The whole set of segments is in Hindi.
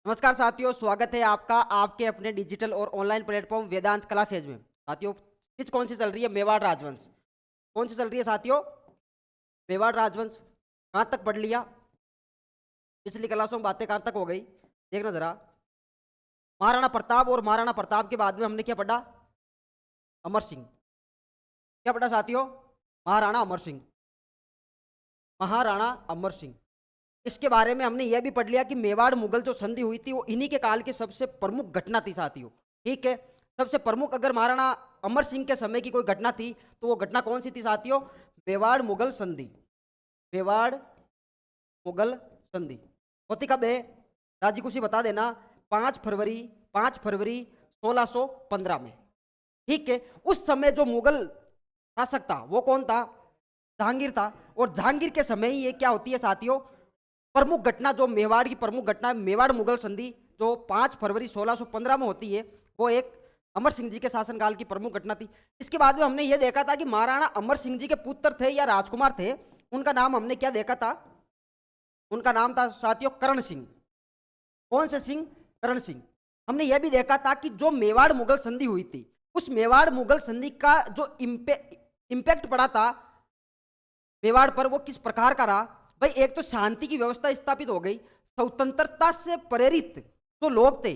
नमस्कार साथियों, स्वागत है आपका आपके अपने डिजिटल और ऑनलाइन प्लेटफॉर्म वेदांत क्लासेज में। साथियों, सीरीज कौन सी चल रही है? मेवाड़ राजवंश। कौन सी चल रही है साथियों? मेवाड़ राजवंश। कहाँ तक पढ़ लिया? पिछली क्लासों में बातें कहाँ तक हो गई देखना जरा। महाराणा प्रताप और महाराणा प्रताप के बाद में हमने क्या पढ़ा? अमर सिंह। क्या पढ़ा साथियों? महाराणा अमर सिंह। महाराणा अमर सिंह। इसके बारे में हमने यह भी पढ़ लिया कि मेवाड़ मुगल जो संधि हुई थी वो इन्हीं के काल की सबसे प्रमुख घटना थी साथियों। ठीक है, सबसे प्रमुख अगर महाराणा अमर सिंह के समय की कोई घटना थी तो वो घटना कौन सी थी साथियों? मेवाड़ मुगल संधि। मेवाड़ मुगल संधि होती कब है? राजी कुछ बता देना। 5 फरवरी 1615 में। ठीक है, उस समय जो मुगल शासक था वो कौन था? जहांगीर था। और जहांगीर के समय ही ये क्या होती है साथियों? प्रमुख घटना जो मेवाड़ की प्रमुख घटना है, मेवाड़ मुगल संधि जो 5 फरवरी 1615 में होती है, वो एक अमर सिंह जी के शासनकाल की प्रमुख घटना थी। इसके बाद में हमने ये देखा था कि महाराणा अमर सिंह जी के पुत्र थे या राजकुमार थे, उनका नाम हमने क्या देखा था? उनका नाम था साथियों करण सिंह। कौन से सिंह? करण सिंह। हमने यह भी देखा था कि जो मेवाड़ मुगल संधि हुई थी, उस मेवाड़ मुगल संधि का जो इम्पैक्ट पड़ा था मेवाड़ पर, वो किस प्रकार का रहा? भाई, एक तो शांति की व्यवस्था स्थापित हो गई, स्वतंत्रता से प्रेरित जो लोग थे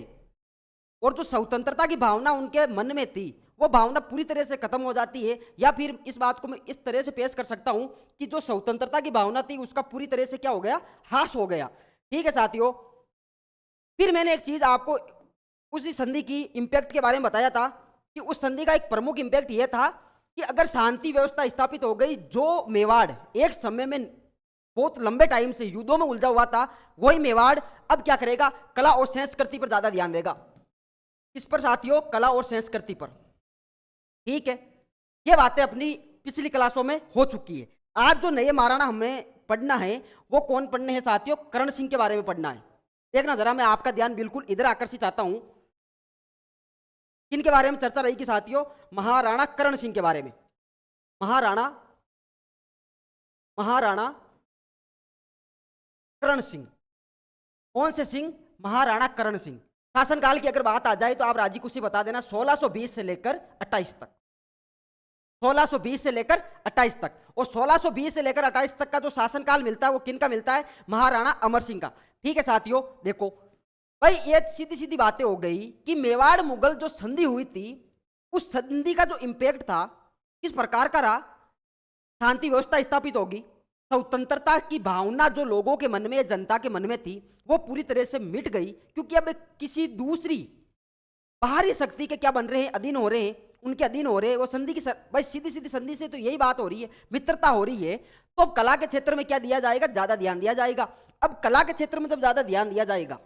और जो स्वतंत्रता की भावना उनके मन में थी, वो भावना पूरी तरह से खत्म हो जाती है। या फिर इस बात को मैं इस तरह से पेश कर सकता हूं कि जो स्वतंत्रता की भावना थी उसका पूरी तरह से क्या हो गया? ह्रास हो गया। ठीक है साथियों, फिर मैंने एक चीज आपको उसी संधि की इंपैक्ट के बारे में बताया था कि उस संधि का एक प्रमुख इंपैक्ट यह था कि अगर शांति व्यवस्था स्थापित हो गई, जो मेवाड़ एक समय में बहुत लंबे टाइम से युद्धों में उलझा हुआ था, वही मेवाड़ अब क्या करेगा? कला और संस्कृति पर ज्यादा ध्यान देगा। किस पर साथियों? कला और संस्कृति पर। ठीक है, ये बातें अपनी पिछली क्लासों में हो चुकी है। आज जो नए महाराणा हमें पढ़ना है वो कौन पढ़ने हैं साथियों? करण सिंह के बारे में पढ़ना है। देखना जरा, मैं आपका ध्यान बिल्कुल इधर आकर्षित चाहता हूं। किनके बारे में चर्चा रहेगी साथियों? महाराणा करण सिंह के बारे में। महाराणा महाराणा करण सिंह। कौन से सिंह? महाराणा करण सिंह। शासनकाल की अगर बात आ जाए तो आप राजी कुछ बता देना। 1620 से लेकर 28 तक। 1620 से लेकर 28 तक। और 1620 से लेकर 28 तक का जो शासनकाल मिलता है वो किन का मिलता है? महाराणा अमर सिंह का। ठीक है साथियों, देखो भाई, ये सीधी सीधी बातें हो गई कि मेवाड़ मुगल जो संधि हुई थी, उस संधि का जो इंपैक्ट था किस प्रकार का रहा? शांति व्यवस्था स्थापित होगी, स्वतंत्रता की भावना जो लोगों के मन में, जनता के मन में थी, वो पूरी तरह से मिट गई, क्योंकि अब किसी दूसरी बाहरी शक्ति के क्या बन रहे हैं? अधीन हो रहे हैं, उनके अधीन हो रहे हैं। वो संधि की भाई सीधी सीधी संधि से तो यही बात हो रही है, मित्रता हो रही है। तो अब कला के क्षेत्र में क्या दिया जाएगा? ज्यादा ध्यान दिया जाएगा। अब कला के क्षेत्र में जब ज्यादा ध्यान दिया जाएगा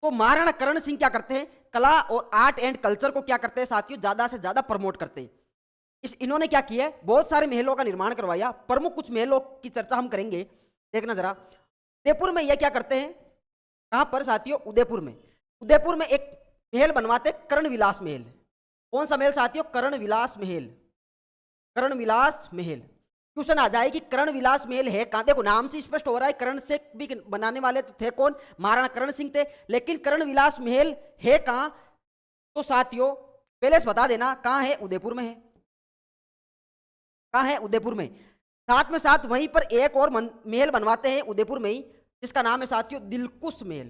तो महाराणा करण सिंह क्या करते हैं? कला और आर्ट एंड कल्चर को क्या करते हैं साथियों? ज्यादा से ज्यादा प्रमोट करते हैं। इन्होंने क्या किया है? बहुत सारे महलों का निर्माण करवाया। प्रमुख कुछ महलों की चर्चा हम करेंगे, देखना जरा। उदयपुर में यह क्या करते हैं? कहां पर साथियों? उदयपुर में। उदयपुर में एक महल बनवाते, कर्ण विलास महल। कौन सा महल साथियों? कर्ण विलास महल। कर्ण विलास महल। क्वेश्चन आ जाए कि कर्ण विलास महल है कहां? देखो, नाम से स्पष्ट हो रहा है, कर्ण से भी बनाने वाले तो थे कौन? महाराणा कर्ण सिंह थे। लेकिन कर्ण विलास महल है कहां? तो साथियों पहले से बता देना, कहां है? उदयपुर में है। कहां है? उदयपुर में। साथ में साथ वहीं पर एक और महल बनवाते हैं उदयपुर में ही, जिसका नाम है साथियों दिलकुश महल।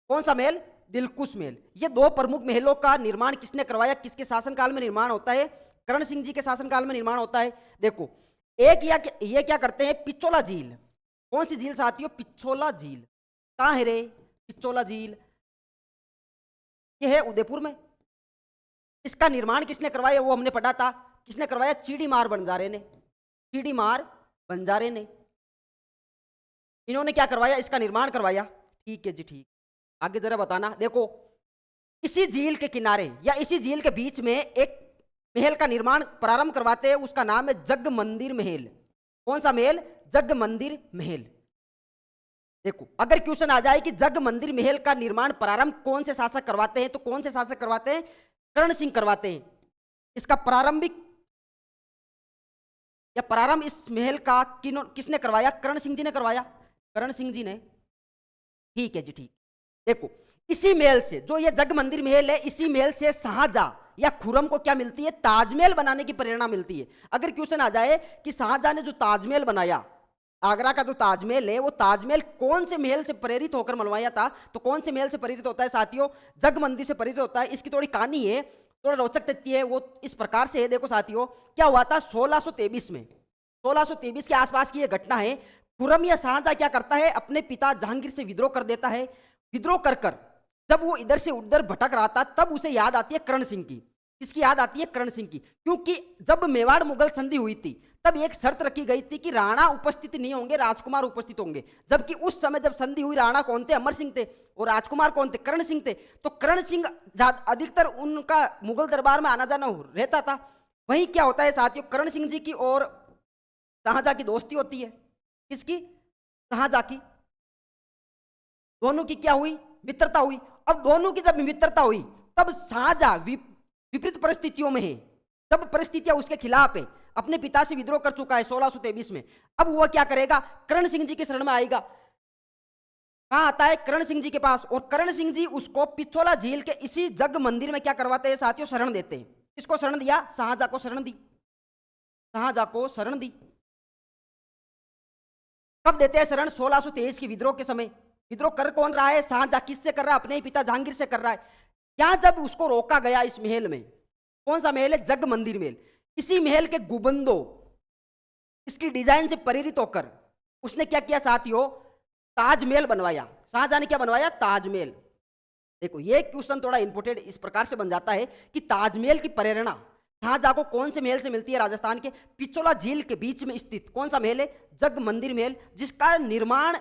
कौन सा महल? दिलकुश महल। ये दो प्रमुख महलों का निर्माण किसने करवाया? किसके शासनकाल में निर्माण होता है? करण सिंह जी के शासनकाल में निर्माण होता है। देखो, एक या ये क्या करते हैं? पिछोला झील। कौन सी झील साथियों? पिछोला झील। कहां है रे पिछोला झील? ये है उदयपुर में। इसका निर्माण किसने करवाया? वो हमने पढ़ा था। किसने करवाया? चीड़ीमार बंजारे ने। चीड़ीमार बंजारे ने इन्होंने क्या करवाया? इसका निर्माण करवाया। ठीक है जी, ठीक। आगे जरा बताना। देखो, इसी झील के किनारे या इसी झील के बीच में एक महल का निर्माण प्रारंभ करवाते हैं, उसका नाम है जग मंदिर महल। कौन सा महल? जग मंदिर महल। देखो, अगर क्वेश्चन आ जाए कि जग मंदिर महल का निर्माण प्रारंभ कौन से शासक करवाते हैं, तो कौन से शासक करवाते हैं? कर्ण सिंह करवाते हैं। इसका प्रारंभिक या प्रारंभ इस महल का किसने करवाया? करण सिंह जी ने करवाया। करण सिंह जी ने। ठीक है जी, ठीक। देखो, इसी महल से, जो ये जग मंदिर महल है, इसी महल से शाहजहां या खुरम को क्या मिलती है? ताजमहल बनाने की प्रेरणा मिलती है। अगर क्वेश्चन आ जाए कि शाहजहां ने जो ताजमहल बनाया, आगरा का जो ताजमहल है, वो ताजमहल कौन से महल से प्रेरित होकर बनवाया था, तो कौन से महल से प्रेरित होता है साथियों? जग मंदिर से प्रेरित होता है। इसकी थोड़ी कहानी है, थोड़ा रोचक तथ्य है, वो इस प्रकार से है। देखो साथियों, क्या हुआ था 1623 में, 1623 के आसपास की यह घटना है। खुरम या शाहजहां क्या करता है? अपने पिता जहांगीर से विद्रोह कर देता है। विद्रोह कर कर जब वो इधर से उधर भटक रहा था, तब उसे याद आती है कर्ण सिंह की। किसकी याद आती है? कर्ण सिंह की। क्योंकि जब मेवाड़ मुगल संधि हुई थी, तब एक शर्त रखी गई थी कि राणा उपस्थित नहीं होंगे, राजकुमार उपस्थित होंगे। जबकि उस समय जब संधि हुई, राणा कौन थे? अमर सिंह थे, और राजकुमार कौन थे? कर्ण सिंह थे। तो कर्ण सिंह अधिकतर उनका मुगल दरबार में आना जाना रहता था। वहीं क्या होता है साथियों, कर्ण सिंह जी की और शाहजहां की दोस्ती होती है। किसकी? शाहजहां की। दोनों की क्या हुई? मित्रता हुई। अब दोनों की जब मित्रता हुई, तब शाहजहां विपरीत परिस्थितियों में है। जब परिस्थितियां उसके खिलाफ है, अपने पिता से विद्रोह कर चुका है 1623 में, अब वह क्या करेगा? कर्ण सिंह जी के शरण में आएगा। कहां आता है? कर्ण सिंह जी के पास। और कर्ण सिंह जी उसको पिछोला झील के इसी जग मंदिर में क्या करवाते हैं साथियों? शरण देते हैं। किसको शरण दिया? शाहजहां को शरण दी। शाहजहां को शरण दी। कब देते हैं शरण? 1623 की विद्रोह के समय। विद्रोह कर कौन रहा है? शाहजहां। किससे कर रहा है? अपने ही पिता जहांगीर से कर रहा है। क्या जब उसको रोका गया इस महल में, कौन सा महल है? जग मंदिर महल। इसी महल के गुबंदों, इसकी डिजाइन से प्रेरित होकर उसने क्या किया साथियों? ताजमहल बनवाया। शाहजहां ने क्या बनवाया? ताजमहल। देखो, ये क्वेश्चन थोड़ा इंपोर्टेंट इस प्रकार से बन जाता है कि ताजमहल की प्रेरणा शाहजहां को कौन से महल से मिलती है? राजस्थान के पिछोला झील के बीच में स्थित कौन सा महल है? जग मंदिर महल। जिसका निर्माण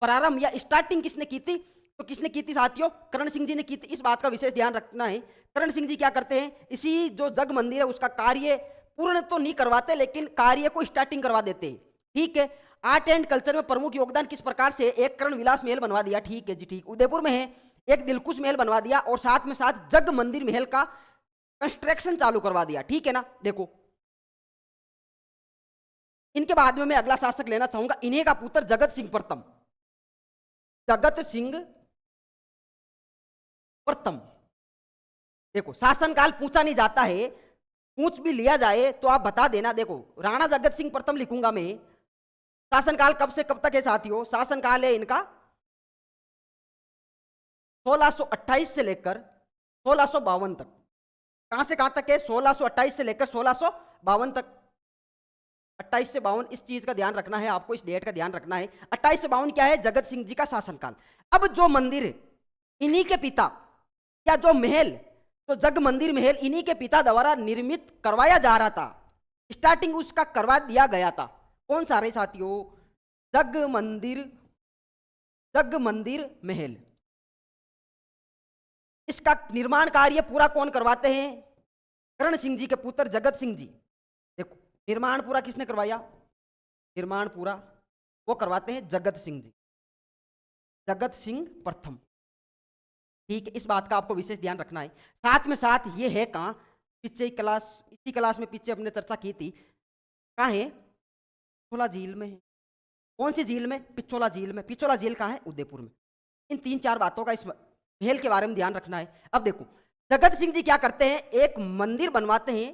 प्रारंभ या स्टार्टिंग किसने की थी? तो किसने की थी साथियों? कर्ण सिंह जी ने की थी। इस बात का विशेष ध्यान रखना है। कर्ण सिंह जी क्या करते हैं? इसी जो जग मंदिर है उसका कार्य पूर्ण तो नहीं करवाते, लेकिन कार्य को स्टार्टिंग करवा देते हैं। ठीक है। आर्ट एंड कल्चर में प्रमुख योगदान किस प्रकार से? एक कर्ण विलास महल बनवा दिया। ठीक है जी, ठीक। उदयपुर में है। एक दिलकुश महल बनवा दिया, और साथ में साथ जग मंदिर महल का कंस्ट्रक्शन चालू करवा दिया। ठीक है ना। देखो, इनके बाद में मैं अगला शासक लेना चाहूंगा, इन्हीं का पुत्र जगत सिंह प्रथम। जगत सिंह प्रथम। देखो, शासनकाल पूछा नहीं जाता है, पूछ भी लिया जाए तो आप बता देना। देखो, राणा जगत सिंह प्रथम लिखूंगा मैं। शासनकाल कब से कब तक है साथियों? शासनकाल है इनका 1628 से लेकर 1652 तक। कहां से कहां तक है? 1628 से लेकर 1652 तक। 28 से 52, इस चीज का ध्यान रखना है आपको, इस डेट का ध्यान रखना है। 28 से 52 क्या है? जगत सिंह जी का शासनकाल। अब जो मंदिर है, इन्हीं के पिता, क्या जो महल, तो जग मंदिर महल इन्हीं के पिता द्वारा निर्मित करवाया जा रहा था। स्टार्टिंग उसका करवा दिया गया था। कौन सा रहे साथियों? जग मंदिर महल। इसका निर्माण कार्य पूरा कौन करवाते हैं? कर्ण सिंह जी के पुत्र जगत सिंह जी। देखो, निर्माण पूरा किसने करवाया? निर्माण पूरा वो करवाते हैं जगत सिंह जी, जगत सिंह प्रथम। ठीक है, इस बात का आपको विशेष ध्यान रखना है। साथ में साथ ये है कहां? पीछे क्लास, इसी क्लास में पीछे हमने चर्चा की थी। कहां है? पिछोला झील में है। कौन सी झील में? पिछोला झील में। पिछोला झील कहां है? उदयपुर में। इन 3-4 बातों का इस महल के बारे में ध्यान रखना है। अब देखो, जगत सिंह जी क्या करते हैं? एक मंदिर बनवाते हैं।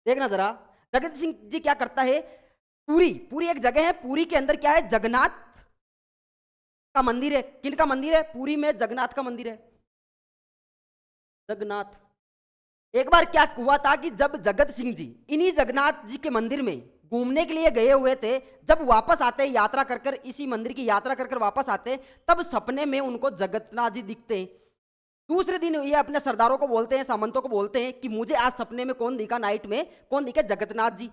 देखना जरा, जगत सिंह जी क्या करता है? पूरी एक जगह है, पूरी के अंदर क्या है? जगन्नाथ का मंदिर है। किन का मंदिर है? पूरी में जगन्नाथ का मंदिर है। जगन्नाथ। एक बार क्या हुआ था कि जब जगत सिंह जी इन्हीं जगन्नाथ जी के मंदिर में घूमने के लिए गए हुए थे, जब वापस आते यात्रा कर कर, इसी मंदिर की यात्रा कर कर वापस आते, तब सपने में उनको जगन्नाथ जी दिखते हैं। दूसरे दिन ये अपने सरदारों को बोलते हैं, सामंतों को बोलते हैं कि मुझे आज सपने में कौन दिखा? नाइट में कौन दिखे? जगन्नाथ जी।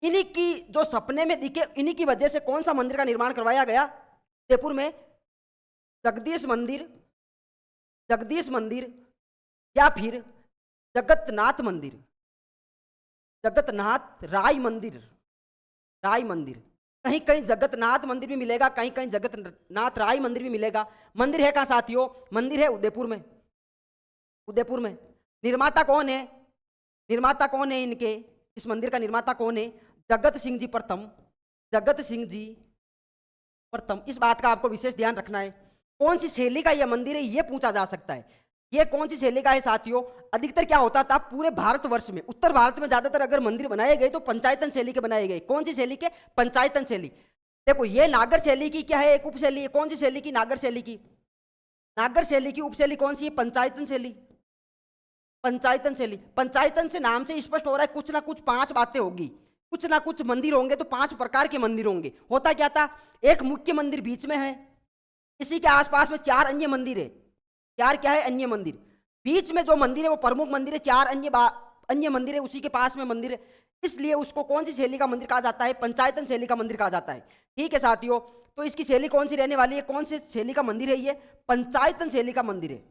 इन्हीं की जो सपने में दिखे, इन्हीं की वजह से कौन सा मंदिर का निर्माण करवाया गया? जयपुर में जगदीश मंदिर या फिर जगन्नाथ मंदिर, जगन्नाथ राय मंदिर। कहीं कहीं जगन्नाथ मंदिर भी मिलेगा, कहीं कहीं जगन्नाथ राय मंदिर भी मिलेगा। मंदिर है कहां साथियों? मंदिर है उदयपुर में। उदयपुर में। निर्माता कौन है? निर्माता कौन है इनके? इस मंदिर का निर्माता कौन है? जगत सिंह जी प्रथम। जगत सिंह जी प्रथम। इस बात का आपको विशेष ध्यान रखना है। कौन सी शैली का यह मंदिर है, यह पूछा जा सकता है। ये कौन सी शैली का है साथियों? अधिकतर क्या होता था, पूरे भारतवर्ष में, उत्तर भारत में ज्यादातर अगर मंदिर बनाए गए तो पंचायतन शैली के बनाए गए। कौन सी शैली के? पंचायतन शैली। देखो ये नागर शैली की क्या है, एक उपशैली है। कौन सी शैली की? नागर शैली की। नागर शैली की उपशैली कौन सी है? पंचायतन शैली। पंचायतन शैली। पंचायतन से नाम से स्पष्ट हो रहा है कुछ ना कुछ 5 बातें होगी, कुछ ना कुछ मंदिर होंगे, तो 5 प्रकार के मंदिर होंगे। होता क्या था, एक मुख्य मंदिर बीच में है, इसी के आसपास में 4 अन्य मंदिर है। 4 क्या है? अन्य मंदिर। बीच में जो मंदिर है वो प्रमुख मंदिर है, 4 अन्य मंदिर है, उसी के पास में मंदिर है, इसलिए उसको कौन सी शैली का मंदिर कहा जाता है? पंचायतन शैली का मंदिर कहा जाता है। ठीक है साथियों, तो इसकी शैली कौन सी रहने वाली है? कौन सी शैली का मंदिर है? ये पंचायतन शैली का मंदिर है।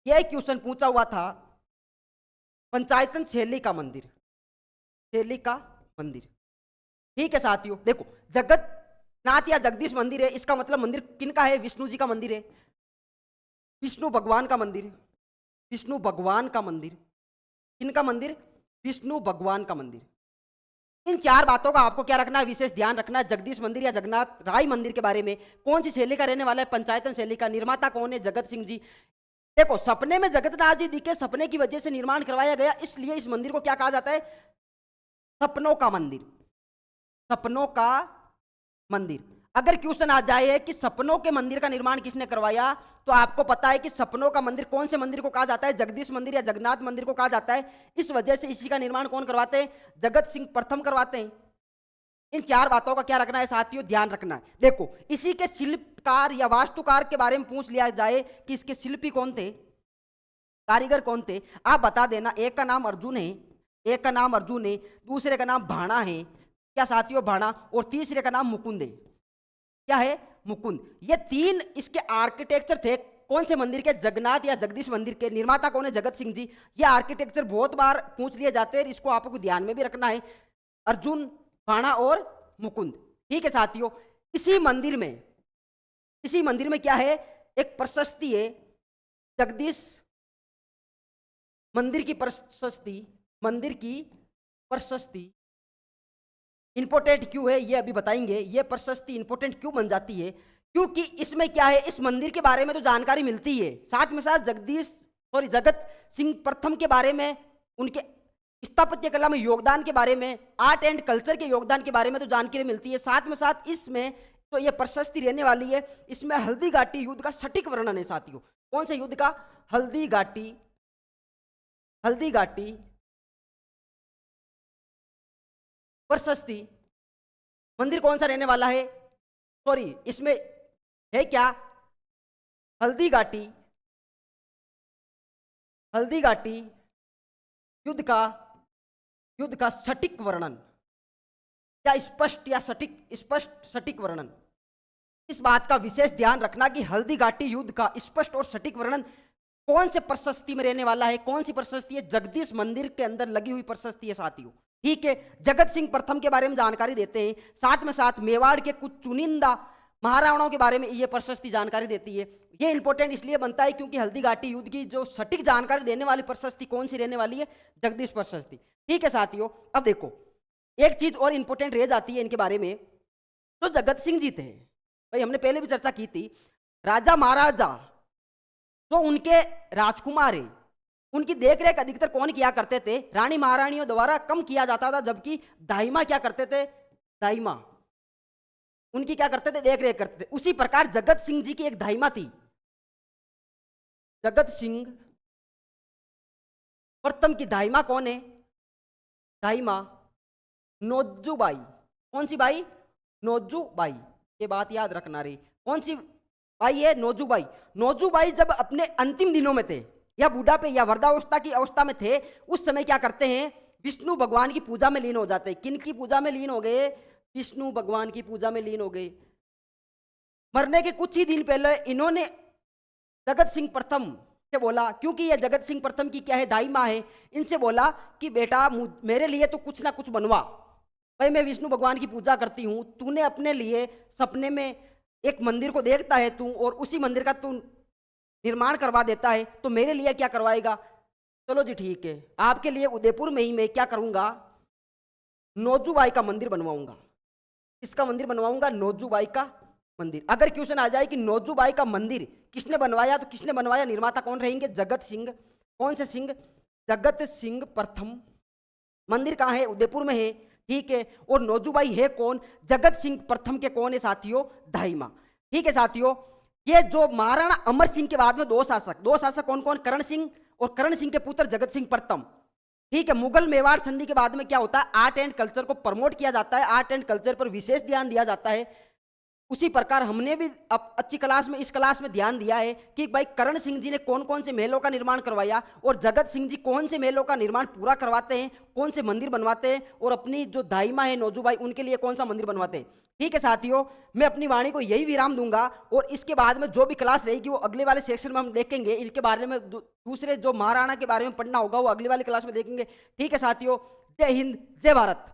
यह क्वेश्चन पूछा हुआ था, पंचायतन शैली का मंदिर, शैली का मंदिर। ठीक है साथियों, देखो जगन्नाथ या जगदीश मंदिर है, इसका मतलब मंदिर किनका है? विष्णु जी का मंदिर है, विष्णु भगवान का मंदिर, विष्णु भगवान का मंदिर। किनका मंदिर? विष्णु भगवान का मंदिर। इन 4 बातों का आपको क्या रखना है? विशेष ध्यान रखना है। जगदीश मंदिर या जगन्नाथ राय मंदिर के बारे में कौन सी शैली का रहने वाला है? पंचायतन शैली का। निर्माता कौन है? जगत सिंह जी। देखो सपने में जगन्नाथ जी दिखे, सपने की वजह से निर्माण करवाया गया, इसलिए इस मंदिर को क्या कहा जाता है? सपनों का मंदिर। सपनों का मंदिर। अगर क्वेश्चन आ जाए कि सपनों के मंदिर का निर्माण किसने करवाया, तो आपको पता है कि सपनों का मंदिर कौन से मंदिर को कहा जाता है? जगदीश मंदिर या जगन्नाथ मंदिर को कहा जाता है। इस वजह से इसी का निर्माण कौन करवाते हैं? जगत सिंह प्रथम करवाते हैं। इन 4 बातों का क्या रखना है साथियों? ध्यान रखना है। देखो इसी के शिल्पकार या वास्तुकार के बारे में पूछ लिया जाए कि इसके शिल्पी कौन थे, कारीगर कौन थे, आप बता देना। एक का नाम अर्जुन है, एक का नाम अर्जुन है, दूसरे का नाम भाणा है, क्या साथियों? भाणा। और तीसरे का नाम मुकुंद है। क्या है? मुकुंद। ये 3 इसके आर्किटेक्चर थे। कौन से मंदिर के? जगन्नाथ या जगदीश मंदिर के। निर्माता कौन है? जगत सिंह जी। ये आर्किटेक्चर बहुत बार पूछ लिए जाते हैं, इसको आपको ध्यान में भी रखना है। अर्जुन, भाणा और मुकुंद। ठीक है साथियों, इसी मंदिर में क्या है? एक प्रशस्ति है, जगदीश मंदिर की प्रशस्ति। मंदिर की प्रशस्ति इंपोर्टेंट क्यों है ये अभी बताएंगे। ये प्रशस्ति इंपोर्टेंट क्यों बन जाती है? क्योंकि इसमें क्या है, इस मंदिर के बारे में तो जानकारी मिलती है, साथ में साथ जगत सिंह प्रथम के बारे में, उनके स्थापत्य कला में योगदान के बारे में, आर्ट एंड कल्चर के योगदान के बारे में तो जानकारी मिलती है। साथ में साथ इसमें तो ये प्रशस्ति रहने वाली है। इसमें हल्दी घाटी युद्ध का सटीक वर्णन है साथियों। कौन से युद्ध का? हल्दी घाटी प्रशस्ति। मंदिर कौन सा रहने वाला है? सॉरी, इसमें है क्या? हल्दी घाटी युद्ध का सटीक वर्णन, या स्पष्ट सटीक वर्णन। इस बात का विशेष ध्यान रखना कि हल्दी घाटी युद्ध का स्पष्ट और सटीक वर्णन कौन से प्रशस्ति में रहने वाला है? कौन सी प्रशस्ति है? जगदीश मंदिर के अंदर लगी हुई प्रशस्ति है साथियों। ठीक है, जगत सिंह प्रथम के बारे में जानकारी देते हैं, साथ में साथ मेवाड़ के कुछ चुनिंदा महाराणाओं के बारे में ये प्रशस्ति जानकारी देती है। ये इंपॉर्टेंट इसलिए बनता है क्योंकि हल्दी घाटी युद्ध की जो सटीक जानकारी देने वाली प्रशस्ति कौन सी रहने वाली है? जगदीश प्रशस्ति। ठीक है साथियों, अब देखो एक चीज और इंपॉर्टेंट रह जाती है इनके बारे में। तो जगत सिंह जी थे भाई, हमने पहले भी चर्चा की थी, राजा महाराजा तो उनके राजकुमार है, उनकी देखरेख अधिकतर कौन किया करते थे? रानी महारानियों द्वारा कम किया जाता था, जबकि दाइमा क्या करते थे? दाइमा उनकी क्या करते थे? देखरेख करते थे। उसी प्रकार जगत सिंह जी की एक दाइमा थी, जगत सिंह प्रथम की दाइमा कौन है? दाइमा नोजूबाई। कौन सी बाई? नोजूबाई। ये बात याद रखना रही, कौन सी बाई है? नोजूबाई। नोजूबाई जब अपने अंतिम दिनों में थे, या बुढ़ापे या वृद्धावस्था की अवस्था में थे, उस समय क्या करते हैं? विष्णु भगवान की पूजा में लीन हो जाते हैं। किन की पूजा में लीन हो गए? विष्णु भगवान की पूजा में लीन हो गए। मरने के कुछ ही दिन पहले इन्होंने जगत सिंह प्रथम से बोला, क्योंकि ये जगत सिंह प्रथम की क्या है? दाई माँ है, इनसे बोला कि बेटा मेरे लिए तो कुछ ना कुछ बनवा भाई, मैं विष्णु भगवान की पूजा करती हूँ, तूने अपने लिए सपने में एक मंदिर को देखता है तू, और उसी मंदिर का तू निर्माण करवा देता है, तो मेरे लिए क्या करवाएगा? चलो जी ठीक है, आपके लिए उदयपुर में ही मैं क्या करूंगा? नोजूबाई का मंदिर बनवाऊंगा। किसका मंदिर बनवाऊंगा? नोजूबाई का मंदिर। अगर क्वेश्चन आ जाए कि नौजूबाई का मंदिर किसने बनवाया, तो किसने बनवाया, निर्माता कौन रहेंगे, जगत सिंह। कौन से सिंह, जगत सिंह प्रथम। मंदिर कहाँ है, उदयपुर में है, ठीक है। और नौजूबाई है कौन, जगत सिंह प्रथम के कौन है साथियों, दाहिमा। ठीक है साथियों, ये जो महाराणा अमर सिंह के बाद में दो शासक कौन कौन, करण सिंह और करण सिंह के पुत्र जगत सिंह प्रथम। ठीक है, मुगल मेवाड़ संधि के बाद में क्या होता है, आर्ट एंड कल्चर को प्रमोट किया जाता है, आर्ट एंड कल्चर पर विशेष ध्यान दिया जाता है। उसी प्रकार हमने भी अब अच्छी क्लास में, इस क्लास में ध्यान दिया है कि भाई करण सिंह जी ने कौन कौन से महलों का निर्माण करवाया और जगत सिंह जी कौन से महलों का निर्माण पूरा करवाते हैं, कौन से मंदिर बनवाते हैं, और अपनी जो दाइमा है नौजूबाई उनके लिए कौन सा मंदिर बनवाते हैं। ठीक है साथियों, मैं अपनी वाणी को यही विराम दूंगा और इसके बाद में जो भी क्लास रहेगी वो अगले वाले सेक्शन में हम देखेंगे। इनके बारे में दूसरे जो महाराणा के बारे में पढ़ना होगा वो अगले वाले क्लास में देखेंगे। ठीक है साथियों, जय हिंद, जय भारत।